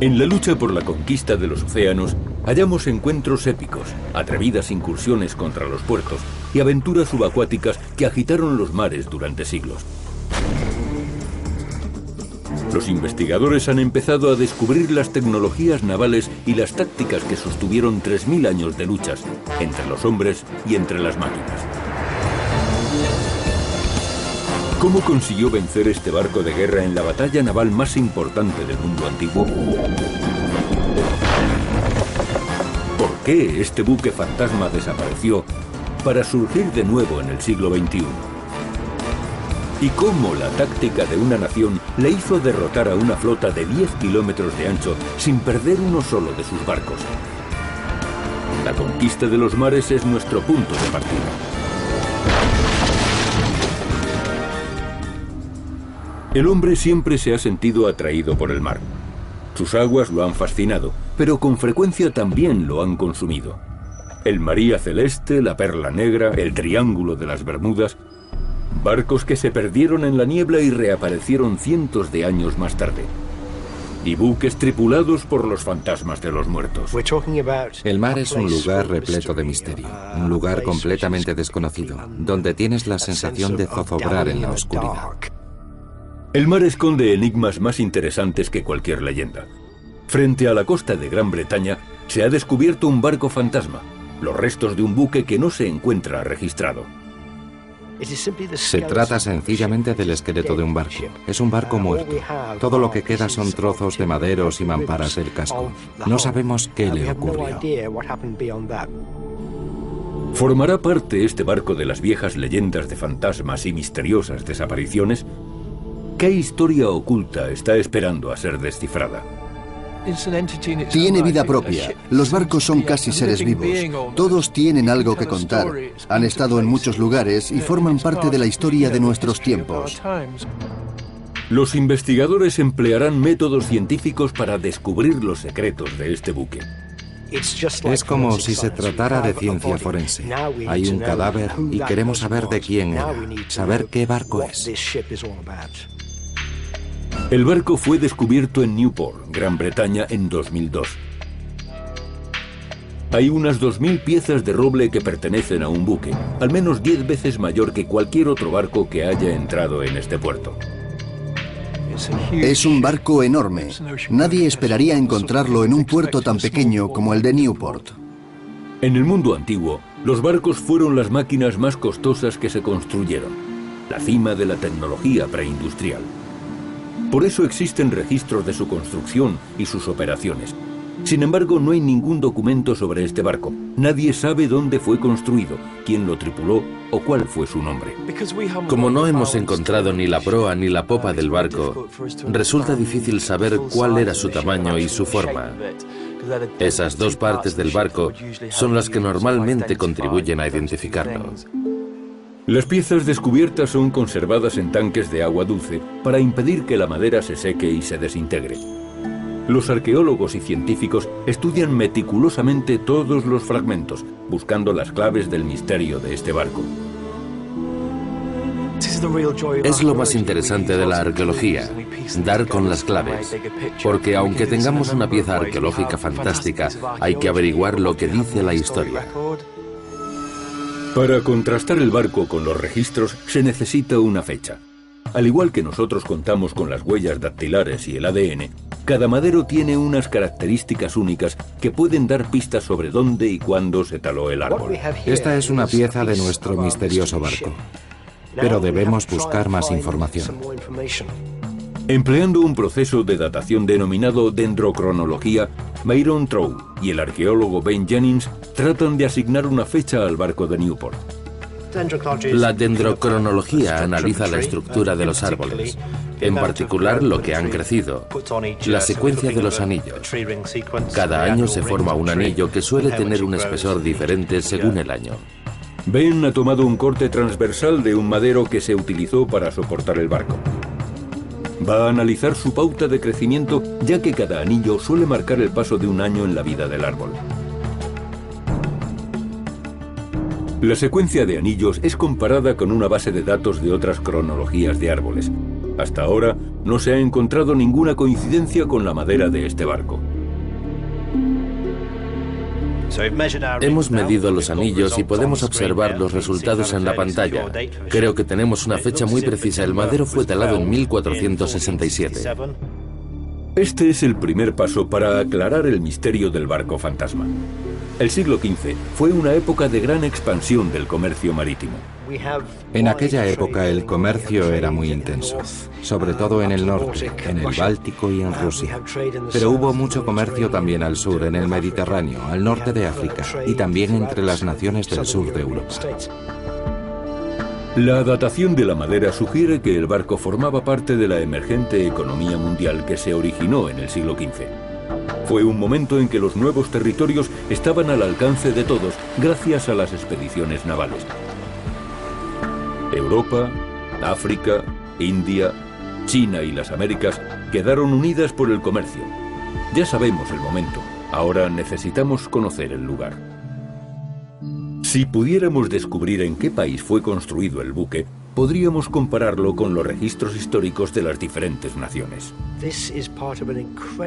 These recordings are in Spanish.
En la lucha por la conquista de los océanos, hallamos encuentros épicos, atrevidas incursiones contra los puertos y aventuras subacuáticas que agitaron los mares durante siglos. Los investigadores han empezado a descubrir las tecnologías navales y las tácticas que sostuvieron 3000 años de luchas entre los hombres y entre las máquinas. ¿Cómo consiguió vencer este barco de guerra en la batalla naval más importante del mundo antiguo? ¿Por qué este buque fantasma desapareció para surgir de nuevo en el siglo XXI? ¿Y cómo la táctica de una nación le hizo derrotar a una flota de 10 kilómetros de ancho sin perder uno solo de sus barcos? La conquista de los mares es nuestro punto de partida. El hombre siempre se ha sentido atraído por el mar. Sus aguas lo han fascinado, pero con frecuencia también lo han consumido. El María Celeste, la Perla Negra, el Triángulo de las Bermudas... barcos que se perdieron en la niebla y reaparecieron cientos de años más tarde. Y buques tripulados por los fantasmas de los muertos. El mar es un lugar repleto de misterio, un lugar completamente desconocido, donde tienes la sensación de zozobrar en la oscuridad. El mar esconde enigmas más interesantes que cualquier leyenda. Frente a la costa de Gran Bretaña se ha descubierto un barco fantasma, los restos de un buque que no se encuentra registrado. Se trata sencillamente del esqueleto de un barco. Es un barco muerto. Todo lo que queda son trozos de maderos y mamparas del casco. No sabemos qué le ocurrió. ¿Formará parte este barco de las viejas leyendas de fantasmas y misteriosas desapariciones? ¿Qué historia oculta está esperando a ser descifrada? Tiene vida propia. Los barcos son casi seres vivos. Todos tienen algo que contar. Han estado en muchos lugares y forman parte de la historia de nuestros tiempos. Los investigadores emplearán métodos científicos para descubrir los secretos de este buque. Es como si se tratara de ciencia forense. Hay un cadáver y queremos saber de quién era, saber qué barco es. El barco fue descubierto en Newport, Gran Bretaña, en 2002. Hay unas 2000 piezas de roble que pertenecen a un buque, al menos 10 veces mayor que cualquier otro barco que haya entrado en este puerto. Es un barco enorme. Nadie esperaría encontrarlo en un puerto tan pequeño como el de Newport. En el mundo antiguo, los barcos fueron las máquinas más costosas que se construyeron, la cima de la tecnología preindustrial. Por eso existen registros de su construcción y sus operaciones. Sin embargo, no hay ningún documento sobre este barco. Nadie sabe dónde fue construido, quién lo tripuló o cuál fue su nombre. Como no hemos encontrado ni la proa ni la popa del barco, resulta difícil saber cuál era su tamaño y su forma. Esas dos partes del barco son las que normalmente contribuyen a identificarlo. Las piezas descubiertas son conservadas en tanques de agua dulce para impedir que la madera se seque y se desintegre. Los arqueólogos y científicos estudian meticulosamente todos los fragmentos, buscando las claves del misterio de este barco. Es lo más interesante de la arqueología, dar con las claves, porque aunque tengamos una pieza arqueológica fantástica, hay que averiguar lo que dice la historia. Para contrastar el barco con los registros se necesita una fecha. Al igual que nosotros contamos con las huellas dactilares y el ADN, cada madero tiene unas características únicas que pueden dar pistas sobre dónde y cuándo se taló el árbol. Esta es una pieza de nuestro misterioso barco, pero debemos buscar más información. Empleando un proceso de datación denominado dendrocronología, Myron Trow y el arqueólogo Ben Jennings tratan de asignar una fecha al barco de Newport. La dendrocronología analiza la estructura de los árboles, en particular lo que han crecido, la secuencia de los anillos. Cada año se forma un anillo que suele tener un espesor diferente según el año. Ben ha tomado un corte transversal de un madero que se utilizó para soportar el barco. Va a analizar su pauta de crecimiento, ya que cada anillo suele marcar el paso de un año en la vida del árbol. La secuencia de anillos es comparada con una base de datos de otras cronologías de árboles. Hasta ahora no se ha encontrado ninguna coincidencia con la madera de este barco. Hemos medido los anillos y podemos observar los resultados en la pantalla. Creo que tenemos una fecha muy precisa. El madero fue talado en 1467. Este es el primer paso para aclarar el misterio del barco fantasma. El siglo XV fue una época de gran expansión del comercio marítimo. En aquella época el comercio era muy intenso, sobre todo en el norte, en el Báltico y en Rusia. Pero hubo mucho comercio también al sur, en el Mediterráneo, al norte de África y también entre las naciones del sur de Europa. La datación de la madera sugiere que el barco formaba parte de la emergente economía mundial que se originó en el siglo XV. Fue un momento en que los nuevos territorios estaban al alcance de todos gracias a las expediciones navales. Europa, África, India, China y las Américas quedaron unidas por el comercio. Ya sabemos el momento, ahora necesitamos conocer el lugar. Si pudiéramos descubrir en qué país fue construido el buque, podríamos compararlo con los registros históricos de las diferentes naciones.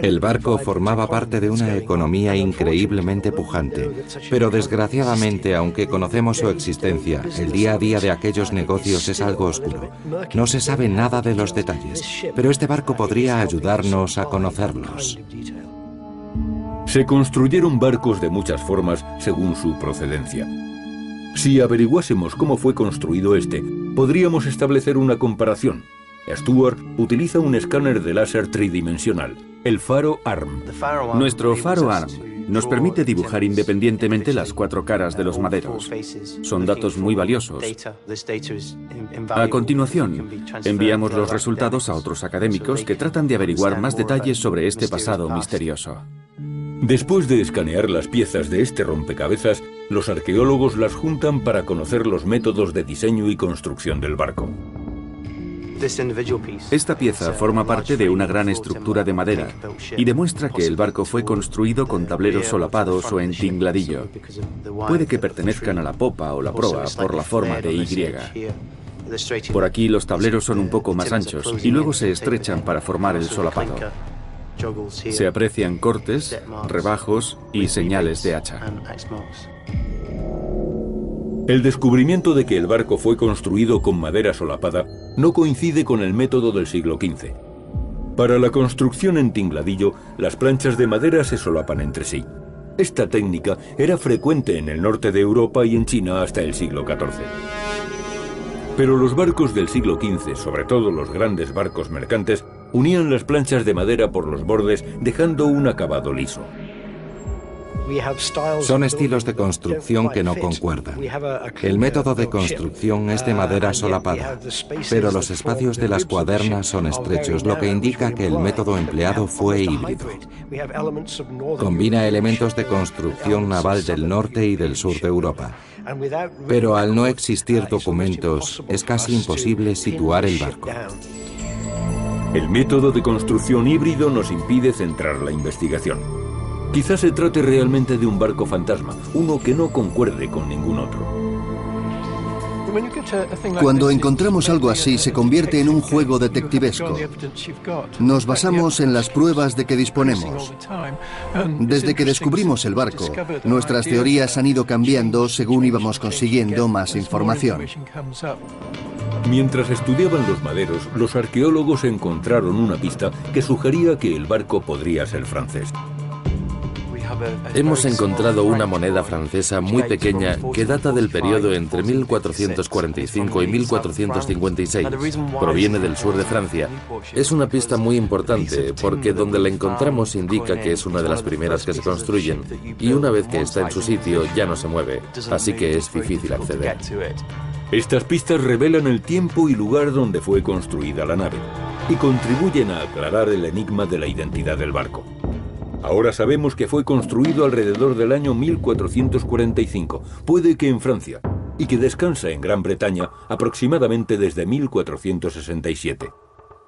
El barco formaba parte de una economía increíblemente pujante, pero desgraciadamente, aunque conocemos su existencia, el día a día de aquellos negocios es algo oscuro. No se sabe nada de los detalles, pero este barco podría ayudarnos a conocerlos. Se construyeron barcos de muchas formas según su procedencia. Si averiguásemos cómo fue construido este, podríamos establecer una comparación. Stuart utiliza un escáner de láser tridimensional, el faro ARM. Nuestro faro ARM nos permite dibujar independientemente las 4 caras de los maderos. Son datos muy valiosos. A continuación, enviamos los resultados a otros académicos que tratan de averiguar más detalles sobre este pasado misterioso. Después de escanear las piezas de este rompecabezas, los arqueólogos las juntan para conocer los métodos de diseño y construcción del barco. Esta pieza forma parte de una gran estructura de madera y demuestra que el barco fue construido con tableros solapados o en tingladillo. Puede que pertenezcan a la popa o la proa por la forma de Y. Por aquí los tableros son un poco más anchos y luego se estrechan para formar el solapado. Se aprecian cortes, rebajos y señales de hacha. El descubrimiento de que el barco fue construido con madera solapada no coincide con el método del siglo XV. Para la construcción en tingladillo, las planchas de madera se solapan entre sí. Esta técnica era frecuente en el norte de Europa y en China hasta el siglo XIV. Pero los barcos del siglo XV, sobre todo los grandes barcos mercantes, unían las planchas de madera por los bordes, dejando un acabado liso. Son estilos de construcción que no concuerdan. El método de construcción es de madera solapada, pero los espacios de las cuadernas son estrechos, lo que indica que el método empleado fue híbrido. Combina elementos de construcción naval del norte y del sur de Europa. Pero al no existir documentos, es casi imposible situar el barco. El método de construcción híbrido nos impide centrar la investigación. Quizás se trate realmente de un barco fantasma, uno que no concuerde con ningún otro. Cuando encontramos algo así, se convierte en un juego detectivesco. Nos basamos en las pruebas de que disponemos. Desde que descubrimos el barco, nuestras teorías han ido cambiando según íbamos consiguiendo más información. Mientras estudiaban los maderos, los arqueólogos encontraron una pista que sugería que el barco podría ser francés. Hemos encontrado una moneda francesa muy pequeña que data del periodo entre 1445 y 1456. Proviene del sur de Francia. Es una pista muy importante porque donde la encontramos indica que es una de las primeras que se construyen y una vez que está en su sitio ya no se mueve, así que es difícil acceder. Estas pistas revelan el tiempo y lugar donde fue construida la nave y contribuyen a aclarar el enigma de la identidad del barco. Ahora sabemos que fue construido alrededor del año 1445, puede que en Francia, y que descansa en Gran Bretaña aproximadamente desde 1467.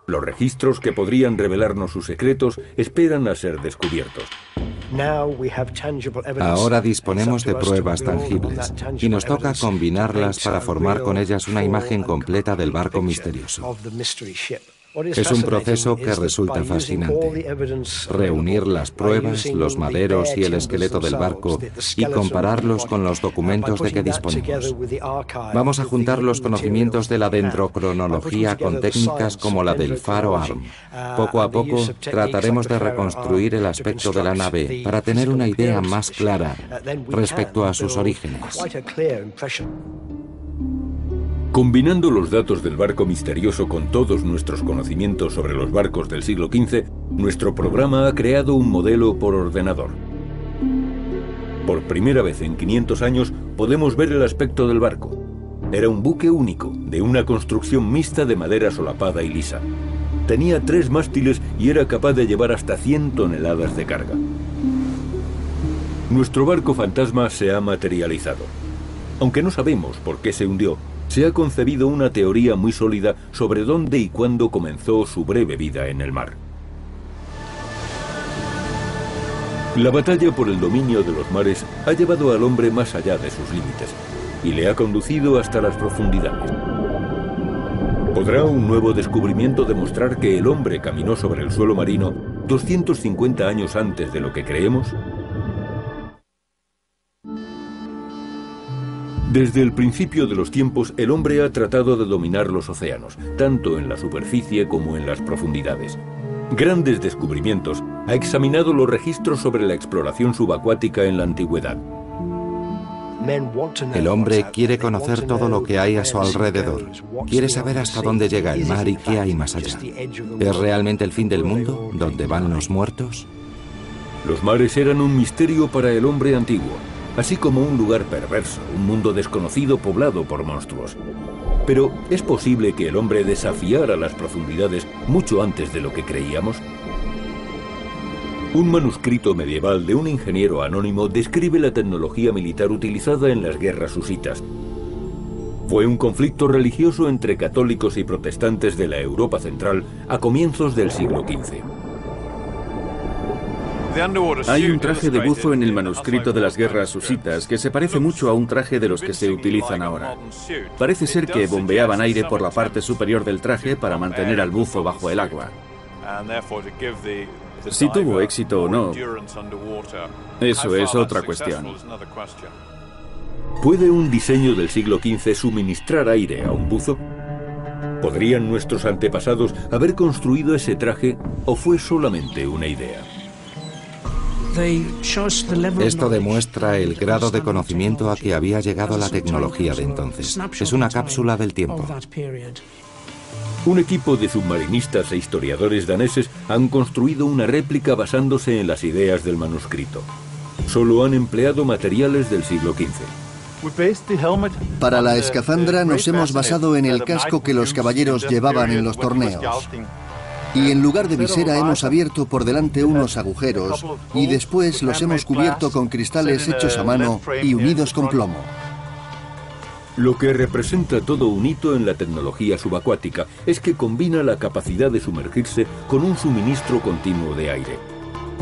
Los registros que podrían revelarnos sus secretos esperan a ser descubiertos. Ahora disponemos de pruebas tangibles y nos toca combinarlas para formar con ellas una imagen completa del barco misterioso. Es un proceso que resulta fascinante. Reunir las pruebas, los maderos y el esqueleto del barco y compararlos con los documentos de que disponemos. Vamos a juntar los conocimientos de la dendrocronología con técnicas como la del faro ARM. Poco a poco trataremos de reconstruir el aspecto de la nave para tener una idea más clara respecto a sus orígenes. Combinando los datos del barco misterioso con todos nuestros conocimientos sobre los barcos del siglo XV, nuestro programa ha creado un modelo por ordenador. Por primera vez en 500 años podemos ver el aspecto del barco. Era un buque único, de una construcción mixta de madera solapada y lisa. Tenía 3 mástiles y era capaz de llevar hasta 100 toneladas de carga. Nuestro barco fantasma se ha materializado. Aunque no sabemos por qué se hundió, se ha concebido una teoría muy sólida sobre dónde y cuándo comenzó su breve vida en el mar. La batalla por el dominio de los mares ha llevado al hombre más allá de sus límites y le ha conducido hasta las profundidades. ¿Podrá un nuevo descubrimiento demostrar que el hombre caminó sobre el suelo marino 250 años antes de lo que creemos? Desde el principio de los tiempos, el hombre ha tratado de dominar los océanos, tanto en la superficie como en las profundidades. Grandes descubrimientos ha examinado los registros sobre la exploración subacuática en la antigüedad. El hombre quiere conocer todo lo que hay a su alrededor. Quiere saber hasta dónde llega el mar y qué hay más allá. ¿Es realmente el fin del mundo, donde van los muertos? Los mares eran un misterio para el hombre antiguo, así como un lugar perverso, un mundo desconocido poblado por monstruos. Pero, ¿es posible que el hombre desafiara las profundidades mucho antes de lo que creíamos? Un manuscrito medieval de un ingeniero anónimo describe la tecnología militar utilizada en las guerras husitas. Fue un conflicto religioso entre católicos y protestantes de la Europa central a comienzos del siglo XV. Hay un traje de buzo en el manuscrito de las guerras husitas que se parece mucho a un traje de los que se utilizan ahora. Parece ser que bombeaban aire por la parte superior del traje para mantener al buzo bajo el agua. Si tuvo éxito o no, eso es otra cuestión. ¿Puede un diseño del siglo XV suministrar aire a un buzo? ¿Podrían nuestros antepasados haber construido ese traje o fue solamente una idea? Esto demuestra el grado de conocimiento a que había llegado la tecnología de entonces. Es una cápsula del tiempo. Un equipo de submarinistas e historiadores daneses han construido una réplica basándose en las ideas del manuscrito. Solo han empleado materiales del siglo XV. Para la escafandra nos hemos basado en el casco que los caballeros llevaban en los torneos. Y en lugar de visera hemos abierto por delante unos agujeros y después los hemos cubierto con cristales hechos a mano y unidos con plomo. Lo que representa todo un hito en la tecnología subacuática es que combina la capacidad de sumergirse con un suministro continuo de aire.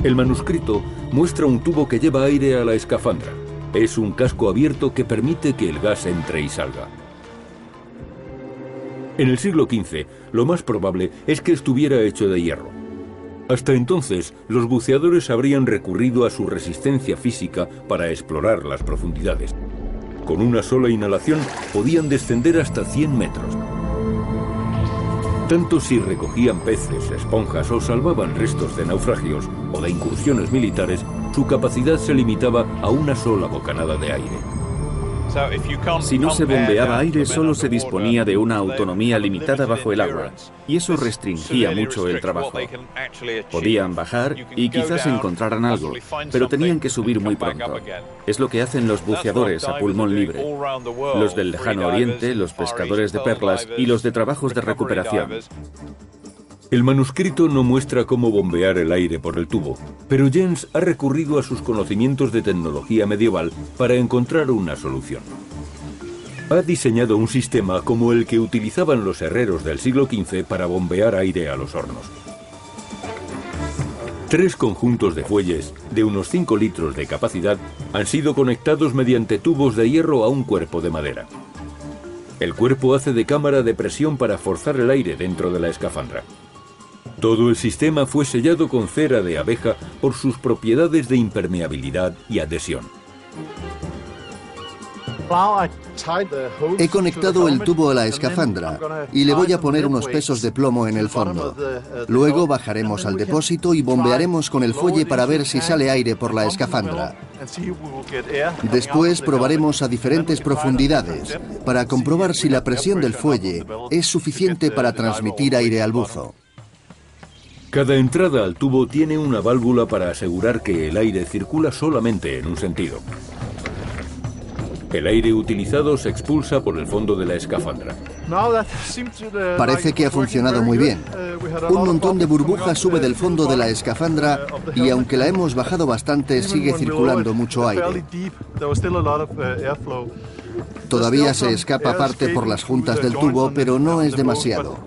El manuscrito muestra un tubo que lleva aire a la escafandra. Es un casco abierto que permite que el gas entre y salga. En el siglo XV, lo más probable es que estuviera hecho de hierro. Hasta entonces, los buceadores habrían recurrido a su resistencia física para explorar las profundidades. Con una sola inhalación podían descender hasta 100 metros. Tanto si recogían peces, esponjas o salvaban restos de naufragios o de incursiones militares, su capacidad se limitaba a una sola bocanada de aire. Si no se bombeaba aire, solo se disponía de una autonomía limitada bajo el agua, y eso restringía mucho el trabajo. Podían bajar y quizás encontraran algo, pero tenían que subir muy pronto. Es lo que hacen los buceadores a pulmón libre, los del lejano oriente, los pescadores de perlas y los de trabajos de recuperación. El manuscrito no muestra cómo bombear el aire por el tubo, pero Jens ha recurrido a sus conocimientos de tecnología medieval para encontrar una solución. Ha diseñado un sistema como el que utilizaban los herreros del siglo XV para bombear aire a los hornos. 3 conjuntos de fuelles, de unos 5 litros de capacidad, han sido conectados mediante tubos de hierro a un cuerpo de madera. El cuerpo hace de cámara de presión para forzar el aire dentro de la escafandra. Todo el sistema fue sellado con cera de abeja por sus propiedades de impermeabilidad y adhesión. He conectado el tubo a la escafandra y le voy a poner unos pesos de plomo en el fondo. Luego bajaremos al depósito y bombearemos con el fuelle para ver si sale aire por la escafandra. Después probaremos a diferentes profundidades para comprobar si la presión del fuelle es suficiente para transmitir aire al buzo. Cada entrada al tubo tiene una válvula para asegurar que el aire circula solamente en un sentido. El aire utilizado se expulsa por el fondo de la escafandra. Parece que ha funcionado muy bien. Un montón de burbujas sube del fondo de la escafandra y aunque la hemos bajado bastante, sigue circulando mucho aire. Todavía se escapa parte por las juntas del tubo, pero no es demasiado.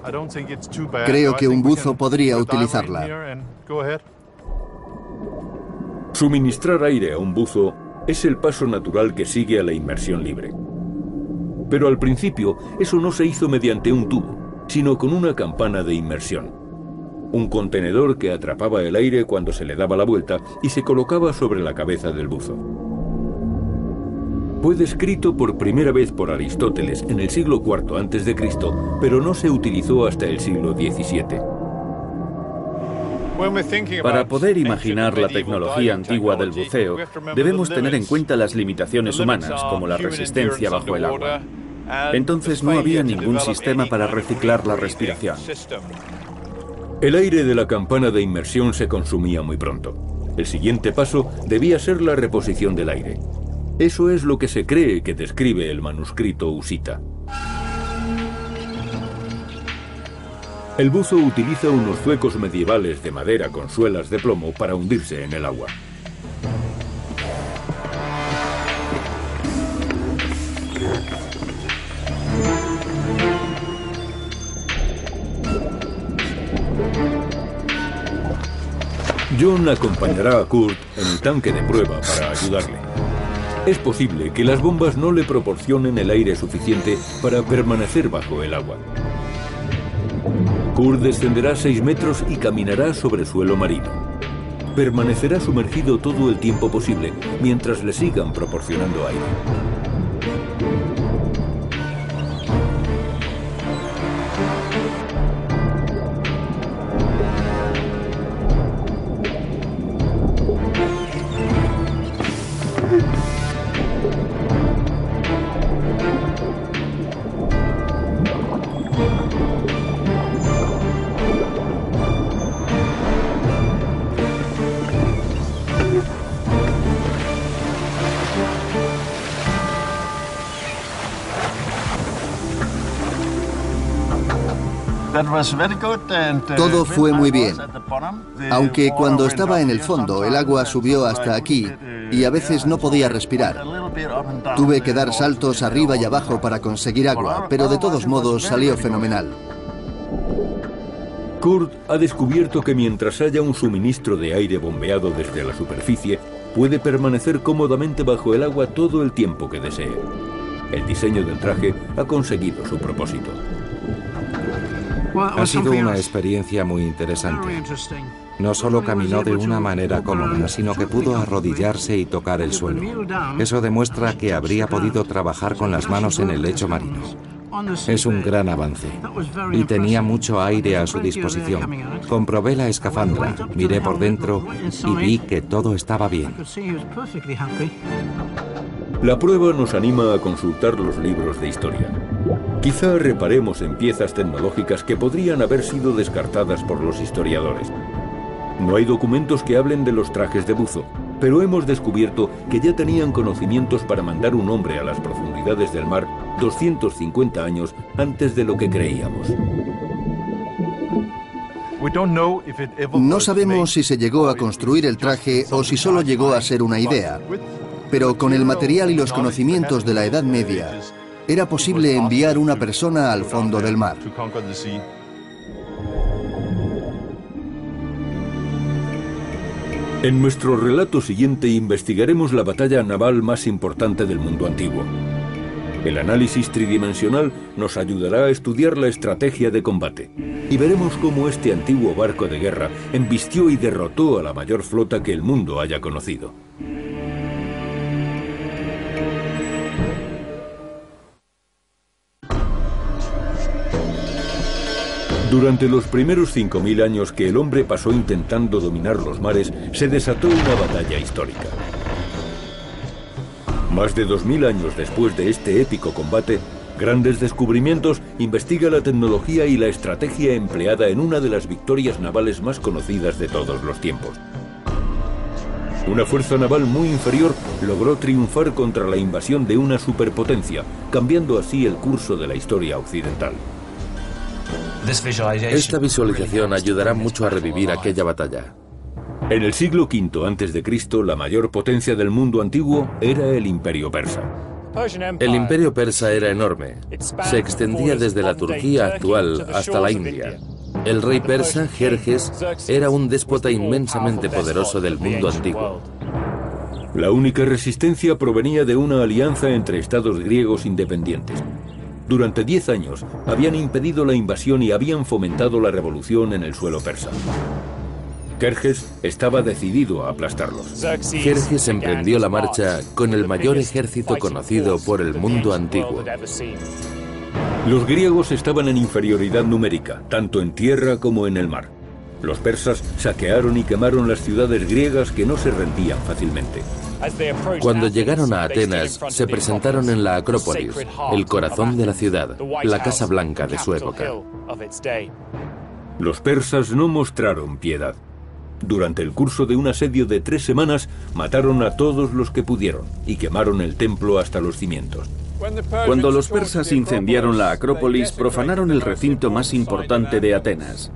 Creo que un buzo podría utilizarla. Suministrar aire a un buzo es el paso natural que sigue a la inmersión libre. Pero al principio eso no se hizo mediante un tubo, sino con una campana de inmersión. Un contenedor que atrapaba el aire cuando se le daba la vuelta y se colocaba sobre la cabeza del buzo. Fue descrito por primera vez por Aristóteles en el siglo IV a.C., pero no se utilizó hasta el siglo XVII. Para poder imaginar la tecnología antigua del buceo, debemos tener en cuenta las limitaciones humanas, como la resistencia bajo el agua. Entonces no había ningún sistema para reciclar la respiración. El aire de la campana de inmersión se consumía muy pronto. El siguiente paso debía ser la reposición del aire. Eso es lo que se cree que describe el manuscrito husita. El buzo utiliza unos zuecos medievales de madera con suelas de plomo para hundirse en el agua. John acompañará a Kurt en el tanque de prueba para ayudarle. Es posible que las bombas no le proporcionen el aire suficiente para permanecer bajo el agua. Kurt descenderá 6 metros y caminará sobre suelo marino. Permanecerá sumergido todo el tiempo posible mientras le sigan proporcionando aire. Todo fue muy bien, aunque cuando estaba en el fondo el agua subió hasta aquí y a veces no podía respirar. Tuve que dar saltos arriba y abajo para conseguir agua, pero de todos modos salió fenomenal. Kurt ha descubierto que mientras haya un suministro de aire bombeado desde la superficie, puede permanecer cómodamente bajo el agua todo el tiempo que desee. El diseño del traje ha conseguido su propósito. Ha sido una experiencia muy interesante. No solo caminó de una manera cómoda, sino que pudo arrodillarse y tocar el suelo. Eso demuestra que habría podido trabajar con las manos en el lecho marino. Es un gran avance. Y tenía mucho aire a su disposición. Comprobé la escafandra, miré por dentro y vi que todo estaba bien. La prueba nos anima a consultar los libros de historia. Quizá reparemos en piezas tecnológicas que podrían haber sido descartadas por los historiadores. No hay documentos que hablen de los trajes de buzo, pero hemos descubierto que ya tenían conocimientos para mandar un hombre a las profundidades del mar 250 años antes de lo que creíamos. No sabemos si se llegó a construir el traje o si solo llegó a ser una idea, pero con el material y los conocimientos de la Edad Media, era posible enviar una persona al fondo del mar. En nuestro relato siguiente investigaremos la batalla naval más importante del mundo antiguo. El análisis tridimensional nos ayudará a estudiar la estrategia de combate y veremos cómo este antiguo barco de guerra embistió y derrotó a la mayor flota que el mundo haya conocido. Durante los primeros 5000 años que el hombre pasó intentando dominar los mares, se desató una batalla histórica. Más de 2000 años después de este épico combate, Grandes Descubrimientos investiga la tecnología y la estrategia empleada en una de las victorias navales más conocidas de todos los tiempos. Una fuerza naval muy inferior logró triunfar contra la invasión de una superpotencia, cambiando así el curso de la historia occidental. Esta visualización ayudará mucho a revivir aquella batalla. En el siglo V a.C., la mayor potencia del mundo antiguo era el Imperio Persa. El Imperio Persa era enorme. Se extendía desde la Turquía actual hasta la India. El rey persa, Jerjes, era un déspota inmensamente poderoso del mundo antiguo. La única resistencia provenía de una alianza entre estados griegos independientes. Durante 10 años habían impedido la invasión y habían fomentado la revolución en el suelo persa. Jerjes estaba decidido a aplastarlos. Jerjes emprendió la marcha con el mayor ejército conocido por el mundo antiguo. Los griegos estaban en inferioridad numérica, tanto en tierra como en el mar. Los persas saquearon y quemaron las ciudades griegas que no se rendían fácilmente. Cuando llegaron a Atenas, se presentaron en la Acrópolis, el corazón de la ciudad, la Casa Blanca de su época. Los persas no mostraron piedad. Durante el curso de un asedio de 3 semanas, mataron a todos los que pudieron y quemaron el templo hasta los cimientos. Cuando los persas incendiaron la Acrópolis, profanaron el recinto más importante de Atenas.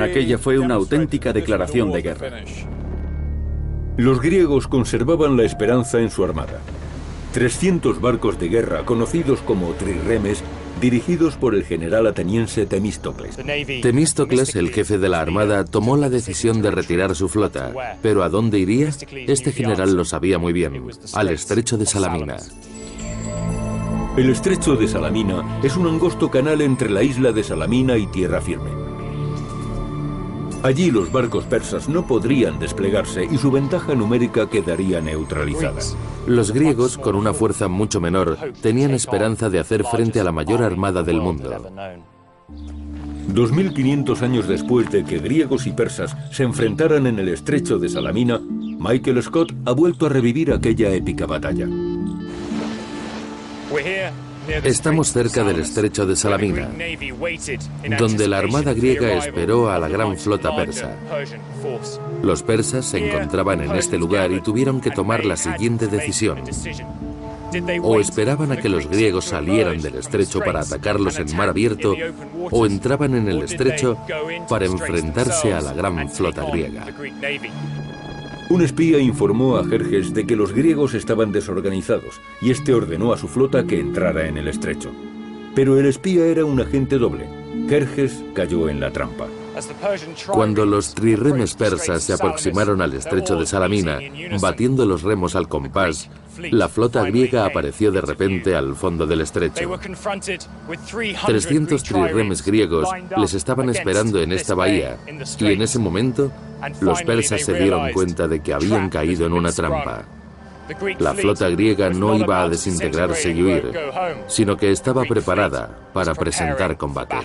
Aquella fue una auténtica declaración de guerra. Los griegos conservaban la esperanza en su armada. 300 barcos de guerra, conocidos como trirremes, dirigidos por el general ateniense Temístocles. Temístocles, el jefe de la armada, tomó la decisión de retirar su flota. ¿Pero a dónde iría? Este general lo sabía muy bien, al estrecho de Salamina. El estrecho de Salamina es un angosto canal entre la isla de Salamina y tierra firme. Allí los barcos persas no podrían desplegarse y su ventaja numérica quedaría neutralizada. Los griegos, con una fuerza mucho menor, tenían esperanza de hacer frente a la mayor armada del mundo. 2500 años después de que griegos y persas se enfrentaran en el estrecho de Salamina, Michael Scott ha vuelto a revivir aquella épica batalla. Estamos cerca del estrecho de Salamina, donde la armada griega esperó a la gran flota persa. Los persas se encontraban en este lugar y tuvieron que tomar la siguiente decisión. O esperaban a que los griegos salieran del estrecho para atacarlos en mar abierto, o entraban en el estrecho para enfrentarse a la gran flota griega. Un espía informó a Jerjes de que los griegos estaban desorganizados y este ordenó a su flota que entrara en el estrecho. Pero el espía era un agente doble. Jerjes cayó en la trampa. Cuando los trirremes persas se aproximaron al estrecho de Salamina, batiendo los remos al compás, la flota griega apareció de repente al fondo del estrecho. 300 trirremes griegos les estaban esperando en esta bahía, y en ese momento, los persas se dieron cuenta de que habían caído en una trampa. La flota griega no iba a desintegrarse y huir, sino que estaba preparada para presentar combate.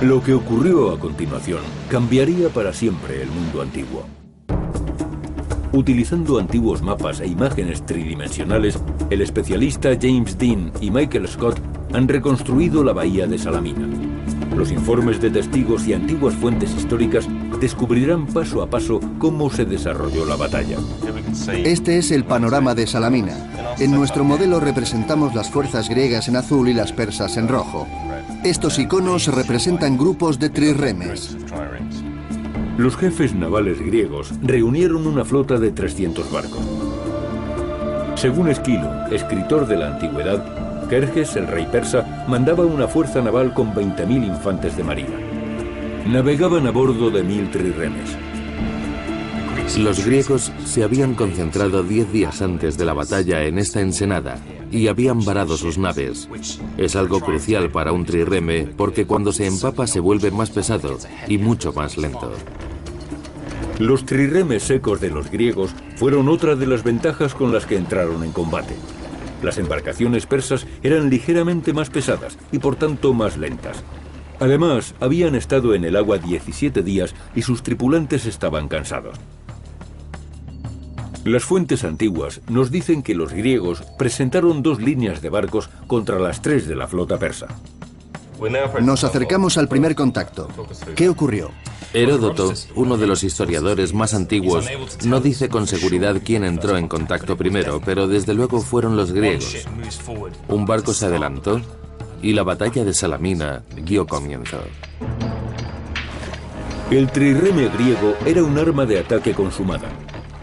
Lo que ocurrió a continuación cambiaría para siempre el mundo antiguo. Utilizando antiguos mapas e imágenes tridimensionales, el especialista James Dean y Michael Scott han reconstruido la bahía de Salamina. Los informes de testigos y antiguas fuentes históricas descubrirán paso a paso cómo se desarrolló la batalla. Este es el panorama de Salamina. En nuestro modelo representamos las fuerzas griegas en azul y las persas en rojo. Estos iconos representan grupos de trirremes. Los jefes navales griegos reunieron una flota de 300 barcos. Según Esquilo, escritor de la antigüedad, Jerjes, el rey persa, mandaba una fuerza naval con 20.000 infantes de marina. Navegaban a bordo de 1000 trirremes. Los griegos se habían concentrado 10 días antes de la batalla en esta ensenada y habían varado sus naves. Es algo crucial para un trireme porque cuando se empapa se vuelve más pesado y mucho más lento. Los trirremes secos de los griegos fueron otra de las ventajas con las que entraron en combate. Las embarcaciones persas eran ligeramente más pesadas y por tanto más lentas. Además, habían estado en el agua 17 días y sus tripulantes estaban cansados. Las fuentes antiguas nos dicen que los griegos presentaron 2 líneas de barcos contra las 3 de la flota persa. Nos acercamos al primer contacto. ¿Qué ocurrió? Heródoto, uno de los historiadores más antiguos, no dice con seguridad quién entró en contacto primero, pero desde luego fueron los griegos. Un barco se adelantó y la batalla de Salamina dio comienzo. El trirreme griego era un arma de ataque consumada.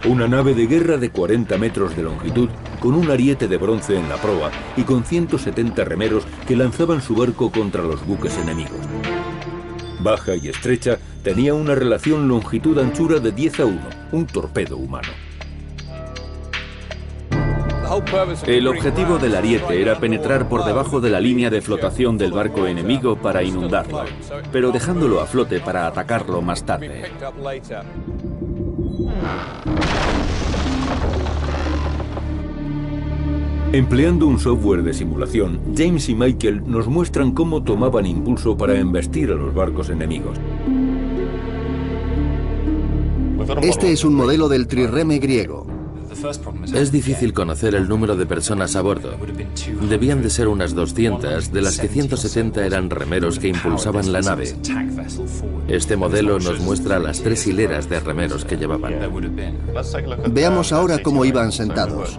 Una nave de guerra de 40 metros de longitud, con un ariete de bronce en la proa y con 170 remeros que lanzaban su barco contra los buques enemigos. Baja y estrecha, tenía una relación longitud-anchura de 10:1, un torpedo humano. El objetivo del ariete era penetrar por debajo de la línea de flotación del barco enemigo para inundarlo, pero dejándolo a flote para atacarlo más tarde. Empleando un software de simulación, James y Michael nos muestran cómo tomaban impulso para embestir a los barcos enemigos. Este es un modelo del trirreme griego. Es difícil conocer el número de personas a bordo. Debían de ser unas 200, de las que 170 eran remeros que impulsaban la nave. Este modelo nos muestra las 3 hileras de remeros que llevaban. Veamos ahora cómo iban sentados.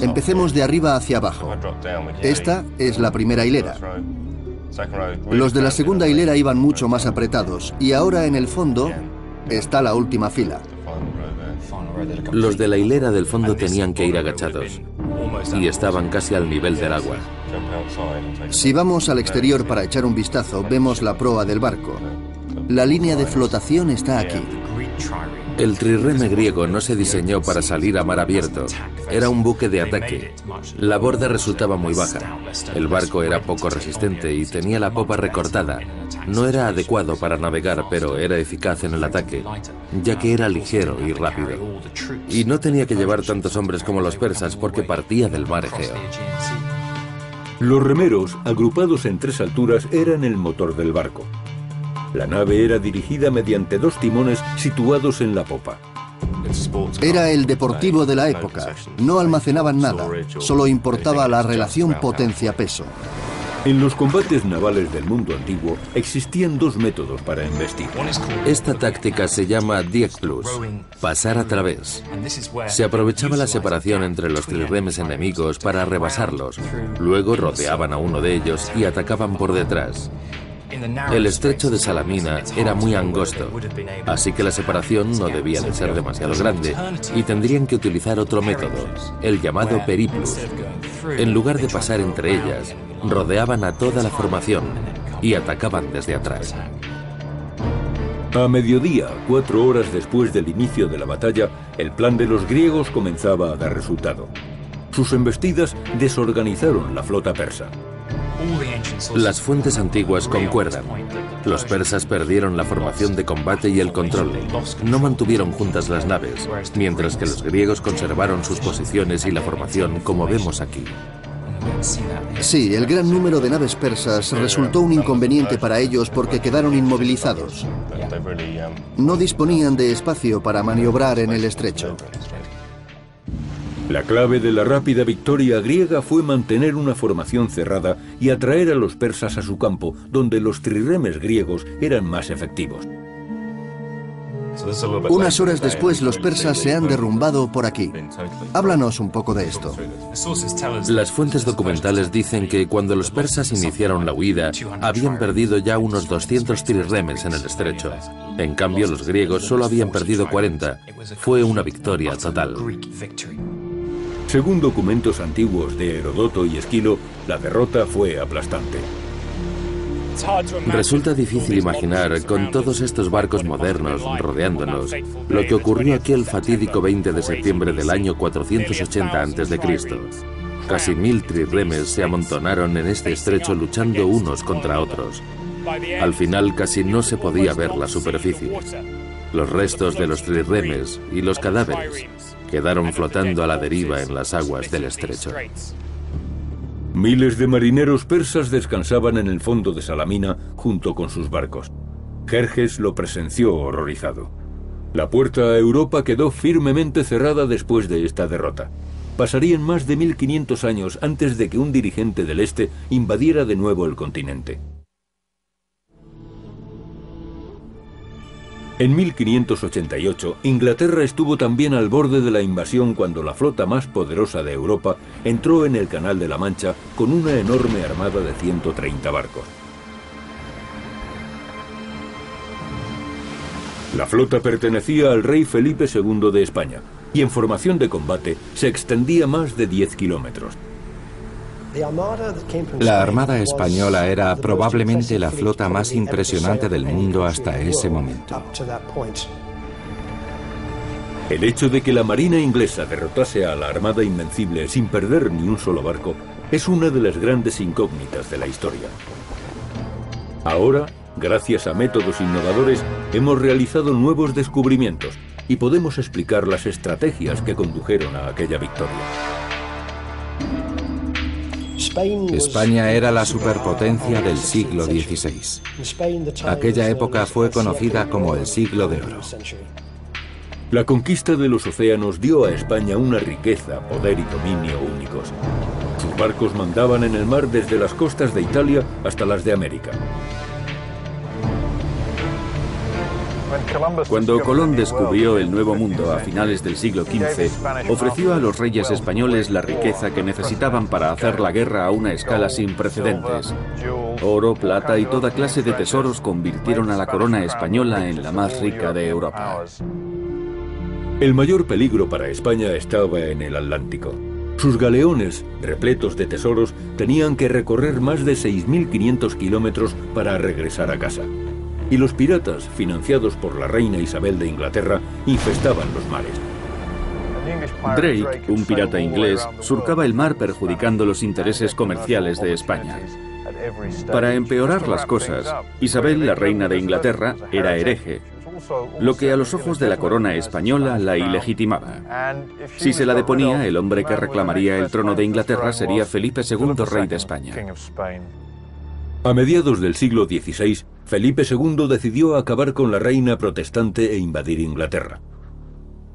Empecemos de arriba hacia abajo. Esta es la primera hilera. Los de la segunda hilera iban mucho más apretados y ahora en el fondo está la última fila. Los de la hilera del fondo tenían que ir agachados y estaban casi al nivel del agua. Si vamos al exterior para echar un vistazo, vemos la proa del barco. La línea de flotación está aquí. El trirreme griego no se diseñó para salir a mar abierto. Era un buque de ataque. La borda resultaba muy baja. El barco era poco resistente y tenía la popa recortada. No era adecuado para navegar, pero era eficaz en el ataque, ya que era ligero y rápido. Y no tenía que llevar tantos hombres como los persas porque partía del mar Egeo. Los remeros, agrupados en 3 alturas, eran el motor del barco. La nave era dirigida mediante 2 timones situados en la popa. Era el deportivo de la época. No almacenaban nada, solo importaba la relación potencia-peso. En los combates navales del mundo antiguo existían 2 métodos para embestir. Esta táctica se llama diek plus, pasar a través. Se aprovechaba la separación entre los trirremes enemigos para rebasarlos. Luego rodeaban a uno de ellos y atacaban por detrás. El estrecho de Salamina era muy angosto, así que la separación no debía de ser demasiado grande y tendrían que utilizar otro método, el llamado periplus. En lugar de pasar entre ellas, rodeaban a toda la formación y atacaban desde atrás. A mediodía, 4 horas después del inicio de la batalla, el plan de los griegos comenzaba a dar resultado. Sus embestidas desorganizaron la flota persa. Las fuentes antiguas concuerdan. Los persas perdieron la formación de combate y el control. No mantuvieron juntas las naves, mientras que los griegos conservaron sus posiciones y la formación, como vemos aquí. Sí, el gran número de naves persas resultó un inconveniente para ellos porque quedaron inmovilizados. No disponían de espacio para maniobrar en el estrecho. La clave de la rápida victoria griega fue mantener una formación cerrada y atraer a los persas a su campo, donde los trirremes griegos eran más efectivos. Unas horas después, los persas se han derrumbado por aquí. Háblanos un poco de esto. Las fuentes documentales dicen que cuando los persas iniciaron la huida, habían perdido ya unos 200 trirremes en el estrecho. En cambio, los griegos solo habían perdido 40. Fue una victoria total. Según documentos antiguos de Heródoto y Esquilo, la derrota fue aplastante. Resulta difícil imaginar, con todos estos barcos modernos rodeándonos, lo que ocurrió aquel fatídico 20 de septiembre del año 480 a.C. Casi 1000 trirremes se amontonaron en este estrecho luchando unos contra otros. Al final casi no se podía ver la superficie. Los restos de los trirremes y los cadáveres quedaron flotando a la deriva en las aguas del estrecho. Miles de marineros persas descansaban en el fondo de Salamina junto con sus barcos. Jerjes lo presenció horrorizado. La puerta a Europa quedó firmemente cerrada después de esta derrota. Pasarían más de 1500 años antes de que un dirigente del este invadiera de nuevo el continente. En 1588, Inglaterra estuvo también al borde de la invasión cuando la flota más poderosa de Europa entró en el Canal de la Mancha con una enorme armada de 130 barcos. La flota pertenecía al rey Felipe II de España y en formación de combate se extendía más de 10 kilómetros. La Armada Española era probablemente la flota más impresionante del mundo hasta ese momento. El hecho de que la Marina inglesa derrotase a la Armada Invencible sin perder ni un solo barco es una de las grandes incógnitas de la historia. Ahora, gracias a métodos innovadores, hemos realizado nuevos descubrimientos y podemos explicar las estrategias que condujeron a aquella victoria. España era la superpotencia del siglo XVI. Aquella época fue conocida como el Siglo de Oro. La conquista de los océanos dio a España una riqueza, poder y dominio únicos. Sus barcos mandaban en el mar desde las costas de Italia hasta las de América. Cuando Colón descubrió el Nuevo Mundo a finales del siglo XV, ofreció a los reyes españoles la riqueza que necesitaban para hacer la guerra a una escala sin precedentes. Oro, plata y toda clase de tesoros convirtieron a la corona española en la más rica de Europa. El mayor peligro para España estaba en el Atlántico. Sus galeones, repletos de tesoros, tenían que recorrer más de 6.500 kilómetros para regresar a casa. Y los piratas, financiados por la reina Isabel de Inglaterra, infestaban los mares. Drake, un pirata inglés, surcaba el mar perjudicando los intereses comerciales de España. Para empeorar las cosas, Isabel, la reina de Inglaterra, era hereje, lo que a los ojos de la corona española la ilegitimaba. Si se la deponía, el hombre que reclamaría el trono de Inglaterra sería Felipe II, rey de España. A mediados del siglo XVI, Felipe II decidió acabar con la reina protestante e invadir Inglaterra.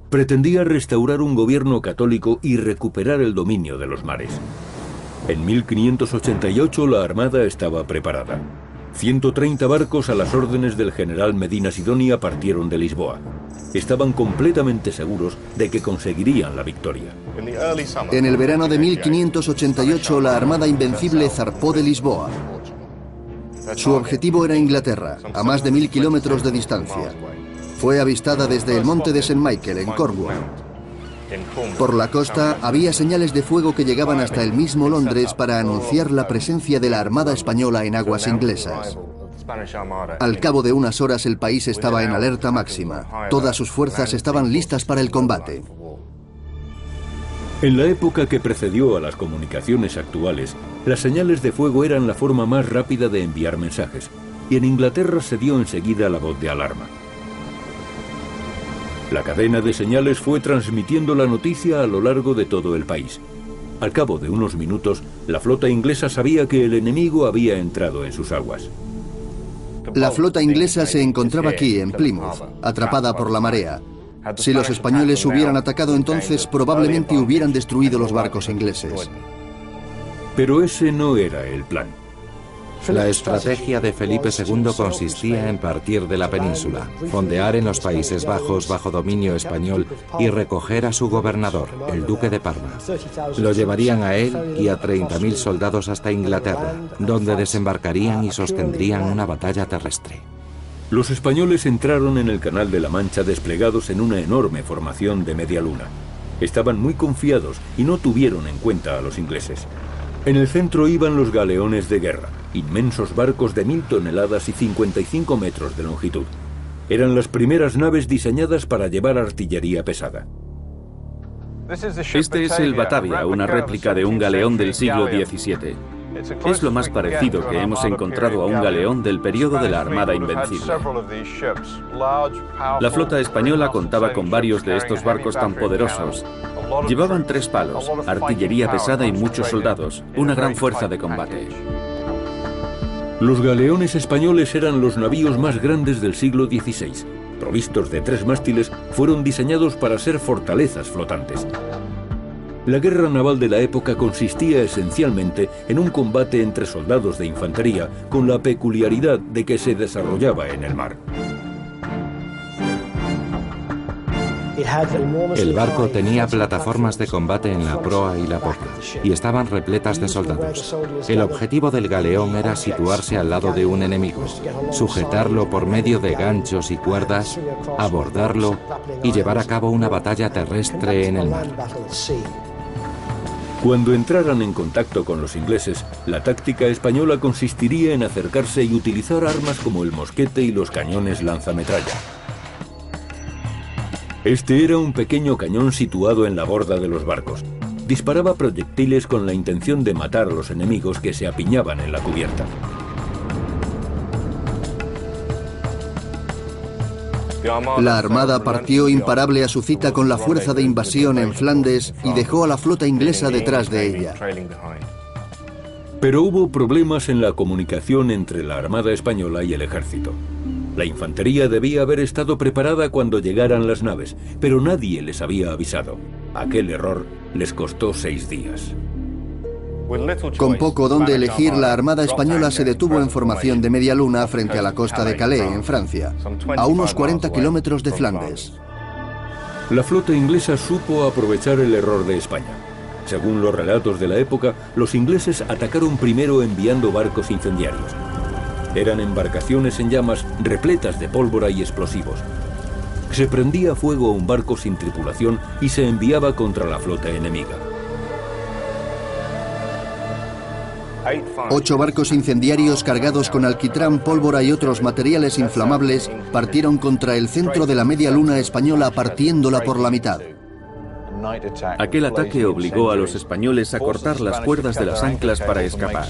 Pretendía restaurar un gobierno católico y recuperar el dominio de los mares. En 1588 la armada estaba preparada. 130 barcos a las órdenes del general Medina Sidonia partieron de Lisboa. Estaban completamente seguros de que conseguirían la victoria. En el verano de 1588 la Armada Invencible zarpó de Lisboa. Su objetivo era Inglaterra, a más de 1000 kilómetros de distancia. Fue avistada desde el monte de St. Michael, en Cornwall. Por la costa había señales de fuego que llegaban hasta el mismo Londres para anunciar la presencia de la Armada Española en aguas inglesas. Al cabo de unas horas el país estaba en alerta máxima. Todas sus fuerzas estaban listas para el combate. En la época que precedió a las comunicaciones actuales, las señales de fuego eran la forma más rápida de enviar mensajes, y en Inglaterra se dio enseguida la voz de alarma. La cadena de señales fue transmitiendo la noticia a lo largo de todo el país. Al cabo de unos minutos, la flota inglesa sabía que el enemigo había entrado en sus aguas. La flota inglesa se encontraba aquí, en Plymouth, atrapada por la marea. Si los españoles hubieran atacado entonces, probablemente hubieran destruido los barcos ingleses. Pero ese no era el plan. La estrategia de Felipe II consistía en partir de la península, fondear en los Países Bajos bajo dominio español y recoger a su gobernador, el duque de Parma. Lo llevarían a él y a 30.000 soldados hasta Inglaterra, donde desembarcarían y sostendrían una batalla terrestre. Los españoles entraron en el Canal de la Mancha desplegados en una enorme formación de media luna. Estaban muy confiados y no tuvieron en cuenta a los ingleses. En el centro iban los galeones de guerra, inmensos barcos de 1000 toneladas y 55 metros de longitud. Eran las primeras naves diseñadas para llevar artillería pesada. Este es el Batavia, una réplica de un galeón del siglo XVII. Es lo más parecido que hemos encontrado a un galeón del periodo de la Armada Invencible. La flota española contaba con varios de estos barcos tan poderosos. Llevaban 3 palos, artillería pesada y muchos soldados, una gran fuerza de combate. Los galeones españoles eran los navíos más grandes del siglo XVI. Provistos de 3 mástiles, fueron diseñados para ser fortalezas flotantes. La guerra naval de la época consistía esencialmente en un combate entre soldados de infantería, con la peculiaridad de que se desarrollaba en el mar. El barco tenía plataformas de combate en la proa y la popa, y estaban repletas de soldados. El objetivo del galeón era situarse al lado de un enemigo, sujetarlo por medio de ganchos y cuerdas, abordarlo y llevar a cabo una batalla terrestre en el mar. Cuando entraran en contacto con los ingleses, la táctica española consistiría en acercarse y utilizar armas como el mosquete y los cañones lanzametralla. Este era un pequeño cañón situado en la borda de los barcos. Disparaba proyectiles con la intención de matar a los enemigos que se apiñaban en la cubierta. La Armada partió imparable a su cita con la fuerza de invasión en Flandes y dejó a la flota inglesa detrás de ella. Pero hubo problemas en la comunicación entre la Armada española y el ejército. La infantería debía haber estado preparada cuando llegaran las naves, pero nadie les había avisado. Aquel error les costó 6 días. Con poco donde elegir, la Armada española se detuvo en formación de media luna frente a la costa de Calais, en Francia, a unos 40 kilómetros de Flandes. La flota inglesa supo aprovechar el error de España. Según los relatos de la época, los ingleses atacaron primero enviando barcos incendiarios. Eran embarcaciones en llamas repletas de pólvora y explosivos. Se prendía fuego a un barco sin tripulación y se enviaba contra la flota enemiga. 8 barcos incendiarios cargados con alquitrán, pólvora y otros materiales inflamables partieron contra el centro de la media luna española, partiéndola por la mitad. Aquel ataque obligó a los españoles a cortar las cuerdas de las anclas para escapar.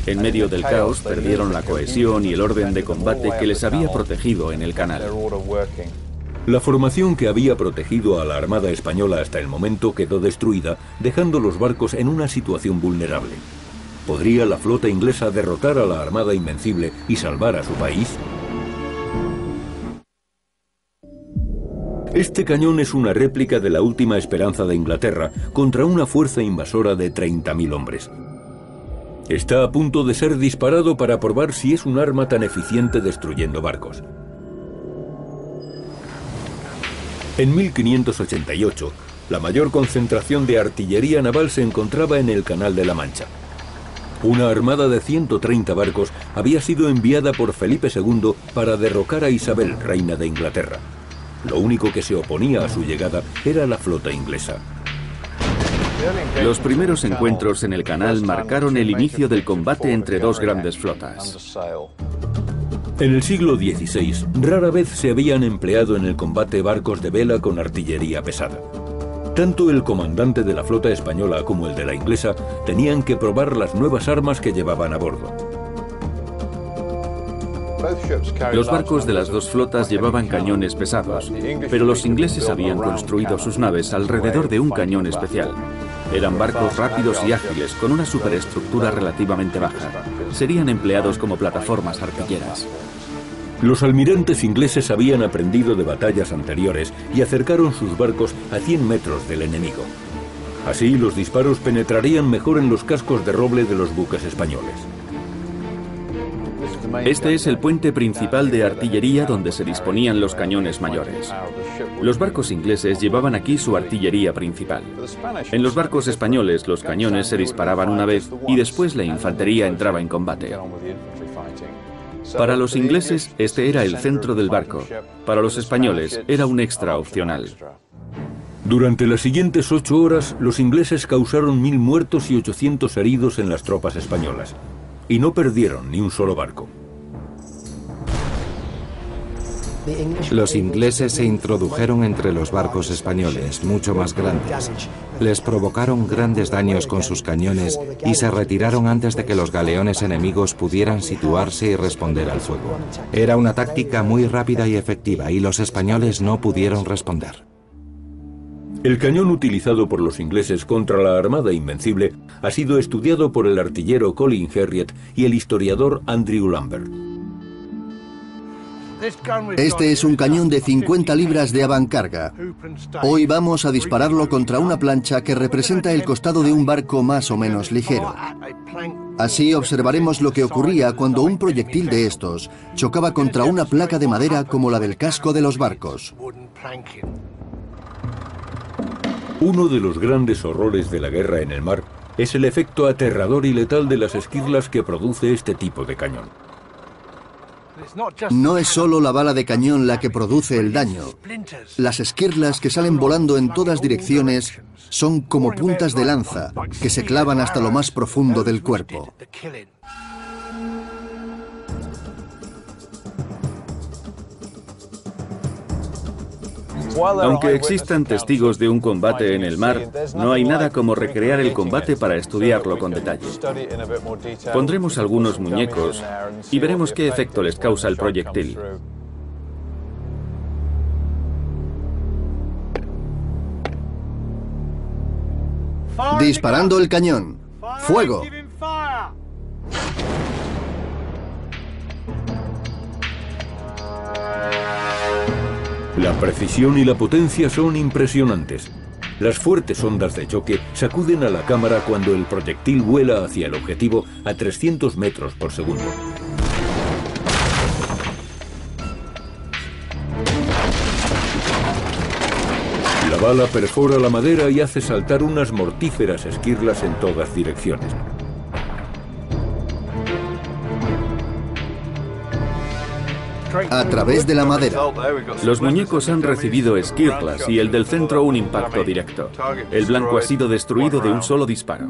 En medio del caos perdieron la cohesión y el orden de combate que les había protegido en el canal. La formación que había protegido a la Armada española hasta el momento quedó destruida, dejando los barcos en una situación vulnerable. ¿Podría la flota inglesa derrotar a la Armada Invencible y salvar a su país? Este cañón es una réplica de la última esperanza de Inglaterra contra una fuerza invasora de 30.000 hombres. Está a punto de ser disparado para probar si es un arma tan eficiente destruyendo barcos. En 1588, la mayor concentración de artillería naval se encontraba en el Canal de la Mancha. Una armada de 130 barcos había sido enviada por Felipe II para derrocar a Isabel, reina de Inglaterra. Lo único que se oponía a su llegada era la flota inglesa. Los primeros encuentros en el canal marcaron el inicio del combate entre 2 grandes flotas. En el siglo XVI, rara vez se habían empleado en el combate barcos de vela con artillería pesada. Tanto el comandante de la flota española como el de la inglesa tenían que probar las nuevas armas que llevaban a bordo. Los barcos de las 2 flotas llevaban cañones pesados, pero los ingleses habían construido sus naves alrededor de un cañón especial. Eran barcos rápidos y ágiles, con una superestructura relativamente baja. Serían empleados como plataformas artilleras. Los almirantes ingleses habían aprendido de batallas anteriores y acercaron sus barcos a 100 metros del enemigo. Así, los disparos penetrarían mejor en los cascos de roble de los buques españoles. Este es el puente principal de artillería donde se disponían los cañones mayores. Los barcos ingleses llevaban aquí su artillería principal. En los barcos españoles los cañones se disparaban una vez y después la infantería entraba en combate. Para los ingleses este era el centro del barco. Para los españoles era un extra opcional. Durante las siguientes 8 horas, los ingleses causaron 1000 muertos y 800 heridos en las tropas españolas. Y no perdieron ni un solo barco. Los ingleses se introdujeron entre los barcos españoles, mucho más grandes. Les provocaron grandes daños con sus cañones y se retiraron antes de que los galeones enemigos pudieran situarse y responder al fuego. Era una táctica muy rápida y efectiva y los españoles no pudieron responder. El cañón utilizado por los ingleses contra la Armada Invencible ha sido estudiado por el artillero Colin Herriot y el historiador Andrew Lambert. Este es un cañón de 50 libras de avancarga. Hoy vamos a dispararlo contra una plancha que representa el costado de un barco más o menos ligero. Así observaremos lo que ocurría cuando un proyectil de estos chocaba contra una placa de madera como la del casco de los barcos. Uno de los grandes horrores de la guerra en el mar es el efecto aterrador y letal de las esquirlas que produce este tipo de cañón. No es solo la bala de cañón la que produce el daño. Las esquirlas que salen volando en todas direcciones son como puntas de lanza que se clavan hasta lo más profundo del cuerpo. Aunque existan testigos de un combate en el mar, no hay nada como recrear el combate para estudiarlo con detalle. Pondremos algunos muñecos y veremos qué efecto les causa el proyectil. Disparando el cañón. ¡Fuego! La precisión y la potencia son impresionantes. Las fuertes ondas de choque sacuden a la cámara cuando el proyectil vuela hacia el objetivo a 300 metros por segundo. La bala perfora la madera y hace saltar unas mortíferas esquirlas en todas direcciones. A través de la madera. Los muñecos han recibido esquirlas y el del centro un impacto directo. El blanco ha sido destruido de un solo disparo.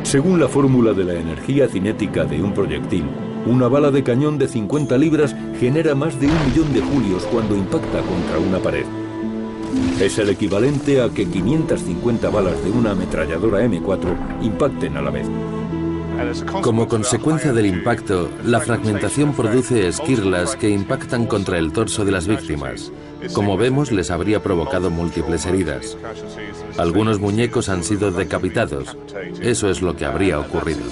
Según la fórmula de la energía cinética de un proyectil, una bala de cañón de 50 libras genera más de 1 millón de julios cuando impacta contra una pared. Es el equivalente a que 550 balas de una ametralladora M4 impacten a la vez. Como consecuencia del impacto, la fragmentación produce esquirlas que impactan contra el torso de las víctimas. Como vemos, les habría provocado múltiples heridas. Algunos muñecos han sido decapitados. Eso es lo que habría ocurrido.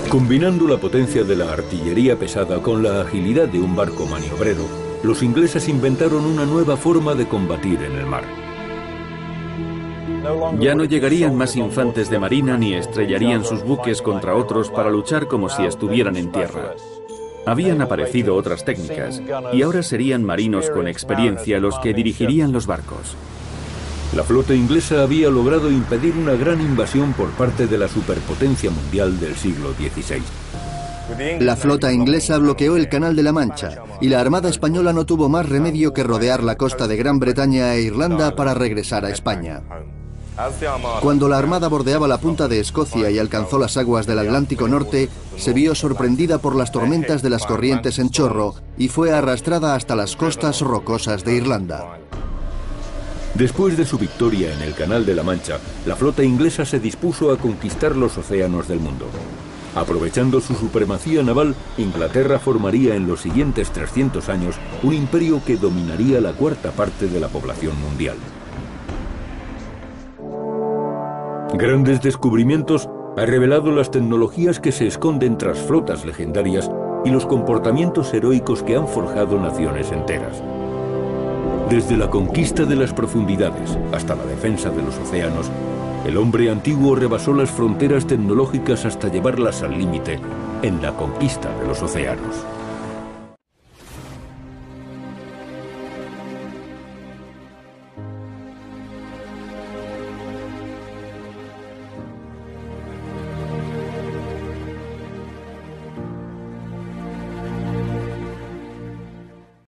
Combinando la potencia de la artillería pesada con la agilidad de un barco maniobrero, los ingleses inventaron una nueva forma de combatir en el mar. Ya no llegarían más infantes de marina ni estrellarían sus buques contra otros para luchar como si estuvieran en tierra. Habían aparecido otras técnicas y ahora serían marinos con experiencia los que dirigirían los barcos. La flota inglesa había logrado impedir una gran invasión por parte de la superpotencia mundial del siglo XVI. La flota inglesa bloqueó el Canal de la Mancha y la Armada española no tuvo más remedio que rodear la costa de Gran Bretaña e Irlanda para regresar a España. Cuando la Armada bordeaba la punta de Escocia y alcanzó las aguas del Atlántico Norte, se vio sorprendida por las tormentas de las corrientes en chorro y fue arrastrada hasta las costas rocosas de Irlanda. Después de su victoria en el Canal de la Mancha, la flota inglesa se dispuso a conquistar los océanos del mundo. Aprovechando su supremacía naval, Inglaterra formaría en los siguientes 300 años un imperio que dominaría la 1/4 parte de la población mundial. Grandes descubrimientos han revelado las tecnologías que se esconden tras flotas legendarias y los comportamientos heroicos que han forjado naciones enteras. Desde la conquista de las profundidades hasta la defensa de los océanos, el hombre antiguo rebasó las fronteras tecnológicas hasta llevarlas al límite en la conquista de los océanos.